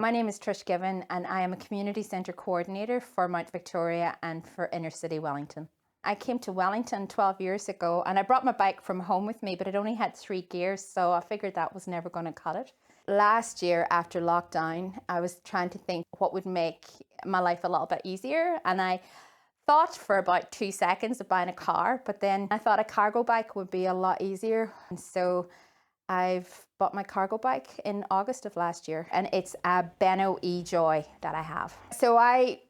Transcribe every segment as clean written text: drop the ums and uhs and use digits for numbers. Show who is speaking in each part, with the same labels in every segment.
Speaker 1: My name is Trish Given and I am a community centre coordinator for Mount Victoria and for inner city Wellington. I came to Wellington 12 years ago and I brought my bike from home with me, but it only had 3 gears, so I figured that was never going to cut it. Last year after lockdown, I was trying to think what would make my life a little bit easier, and I thought for about 2 seconds of buying a car, but then I thought a cargo bike would be a lot easier. And so I've bought my cargo bike in August of last year, and it's a Benno E-Joy that I have. So I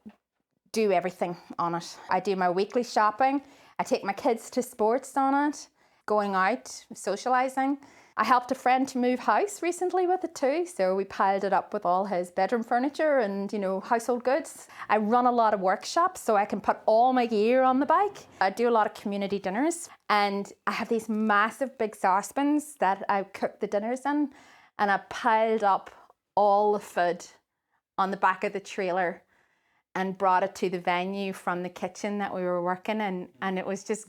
Speaker 1: do everything on it. I do my weekly shopping. I take my kids to sports on it, going out, socializing. I helped a friend to move house recently with it too, so we piled it up with all his bedroom furniture and, household goods. I run a lot of workshops so I can put all my gear on the bike. I do a lot of community dinners, and I have these massive big saucepans that I cook the dinners in, and I piled up all the food on the back of the trailer and brought it to the venue from the kitchen that we were working in, and it was just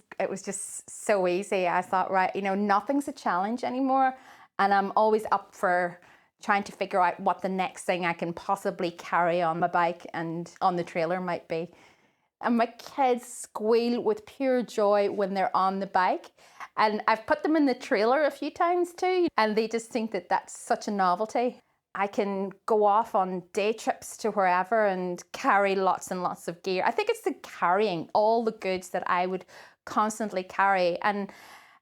Speaker 1: so easy. I thought, right, nothing's a challenge anymore, and I'm always up for trying to figure out what the next thing I can possibly carry on my bike and on the trailer might be. And my kids squeal with pure joy when they're on the bike, and I've put them in the trailer a few times too, and they just think that that's such a novelty. I can go off on day trips to wherever and carry lots and lots of gear. I think it's the carrying all the goods that I would constantly carry. And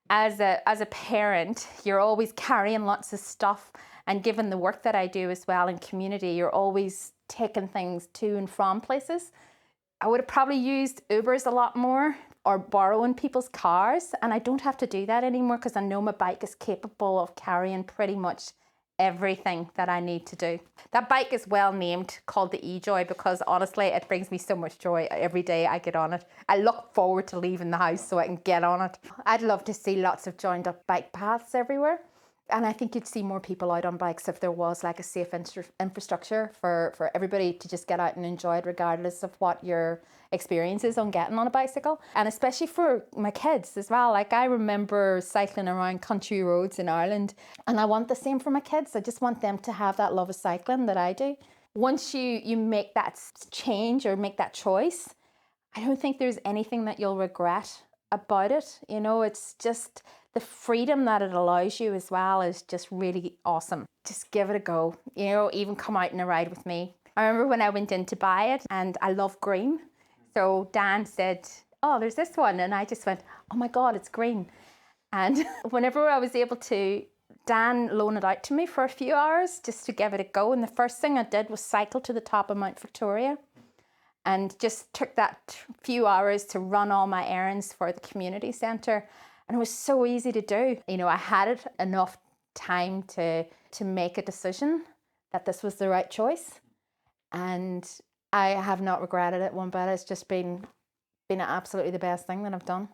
Speaker 1: as a parent, you're always carrying lots of stuff. And given the work that I do as well in community, you're always taking things to and from places. I would have probably used Ubers a lot more or borrowing people's cars. And I don't have to do that anymore because I know my bike is capable of carrying pretty much everything that I need to do. That bike is well named, called the E-Joy, because honestly it brings me so much joy every day I get on it. I look forward to leaving the house so I can get on it. I'd love to see lots of joined up bike paths everywhere. And I think you'd see more people out on bikes if there was like a safe infrastructure for everybody to just get out and enjoy it regardless of what your experience is on getting on a bicycle. And especially for my kids as well. Like I remember cycling around country roads in Ireland, and I want the same for my kids. I just want them to have that love of cycling that I do. Once you make that change or make that choice, I don't think there's anything that you'll regret about it. It's just the freedom that it allows you as well is just really awesome. Just give it a go. Even come out on a ride with me. I remember when I went in to buy it, and I love green. So Dan said, oh, there's this one. And I just went, oh my God, it's green. And whenever I was able to, Dan loaned it out to me for a few hours just to give it a go. And the first thing I did was cycle to the top of Mount Victoria and just took that few hours to run all my errands for the community centre. And it was so easy to do. I had enough time to make a decision that this was the right choice. And I have not regretted it one bit. It's just been absolutely the best thing that I've done.